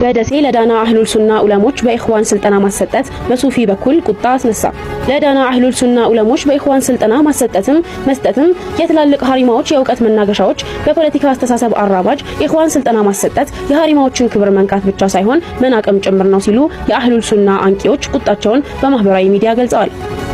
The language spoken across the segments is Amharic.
በደሴ ለዳና አህሉል ሱና ዑለሞች በኢኽዋን ስልጠና ማሰጠት በሱፊ በኩል ቁጣ አስነሳ። ለዳና አህሉል ሱና ዑለሞች በኢኽዋን ስልጠና መስጠትም የትላልቅ ሀሪማዎች የእውቀት መናገሻዎች በፖለቲካ አስተሳሰብ አራባጅ ኢኽዋን ስልጠና ማሰጠት የሀሪማዎችን ክብር መንካት ብቻ ሳይሆን መናቅም ጭምር ነው ሲሉ የአህሉል ሱና አንቂዎች ቁጣቸውን በማህበራዊ ሚዲያ ገልጸዋል።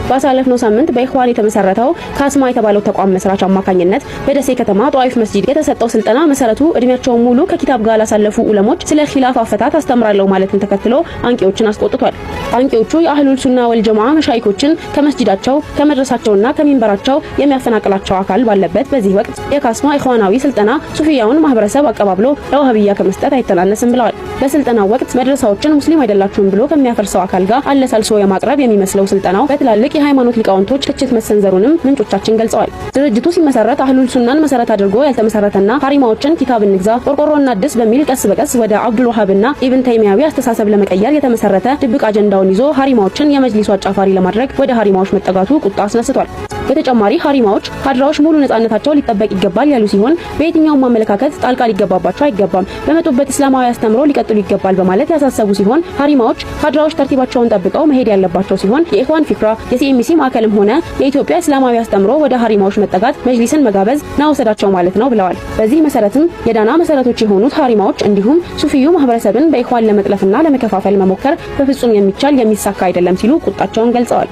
ባሳለፍነው ሳምንት በኢኽዋን የተመሰረተው ካስማ የተባለው ተቋም መስራች አማካኝነት በደሴ ከተማ ጧይፍ መስጂድ የተሰጠው ስልጠና መሰረቱ እድሜያቸውን ሙሉ ከኪታብ ጋር ላሳለፉ ዑለሞች ስለ ኺላፍ አፈታት አስተምራለሁ ማለትን ተከትሎ አንቂዎችን አስቆጥቷል። አንቂዎቹ የአህሉል ሱና ወልጀማዓ መሻይኮችን ከመስጂዳቸው ከመድረሳቸውና ከሚንበራቸው የሚያፈናቅላቸው አካል ባለበት በዚህ ወቅት የካስማ ኢኽዋናዊ ስልጠና ሱፊያውን ማህበረሰብ አቀባብሎ ለዋሃብያ ከመስጠት አይተናነስም ብለዋል። በስልጠናው ወቅት መድረሳዎችን ሙስሊም አይደላችሁም ብሎ ከሚያፈርሰው አካል ጋር አለሳልሶ የማቅረብ የሚመስለው ስልጠናው በትላልቅ የሃይማኖት ሊቃውንቶች ትችት መሰንዘሩንም ምንጮቻችን ገልጸዋል። ድርጅቱ ሲመሰረት አህሉል ሱናን መሰረት አድርጎ ያልተመሰረተና ሀሪማዎችን ኪታብ እንግዛ ቆርቆሮና አድስ በሚል ቀስ በቀስ ወደ አብዱል ወሃብና ኢብን ተይሚያዊ አስተሳሰብ ለመቀየር የተመሰረተ ድብቅ አጀንዳውን ይዞ ሀሪማዎችን የመጅሊሱ አጫፋሪ ለማድረግ ወደ ሀሪማዎች መጠጋቱ ቁጣ አስነስቷል። በተጨማሪ ሀሪማዎች ሀድራዎች ሙሉ ነጻነታቸው ሊጠበቅ ይገባል ያሉ ሲሆን በየትኛውም ማመለካከት ጣልቃ ሊገባባቸው አይገባም፣ በመጡበት እስላማዊ አስተምሮ ሊቀጥሉ ይገባል በማለት ያሳሰቡ ሲሆን ሀሪማዎች ሀድራዎች ተርቲባቸውን ጠብቀው መሄድ ያለባቸው ሲሆን የኢኽዋን ፊክራ የሲኤምሲ ማዕከልም ሆነ የኢትዮጵያ እስላማዊ አስተምሮ ወደ ሀሪማዎች መጠጋት መጅሊስን መጋበዝ ናውሰዳቸው ማለት ነው ብለዋል። በዚህ መሰረትም የዳና መሰረቶች የሆኑት ሀሪማዎች እንዲሁም ሱፊዩ ማህበረሰብን በኢኽዋን ለመጥለፍና ለመከፋፈል መሞከር በፍጹም የሚቻል የሚሳካ አይደለም ሲሉ ቁጣቸውን ገልጸዋል።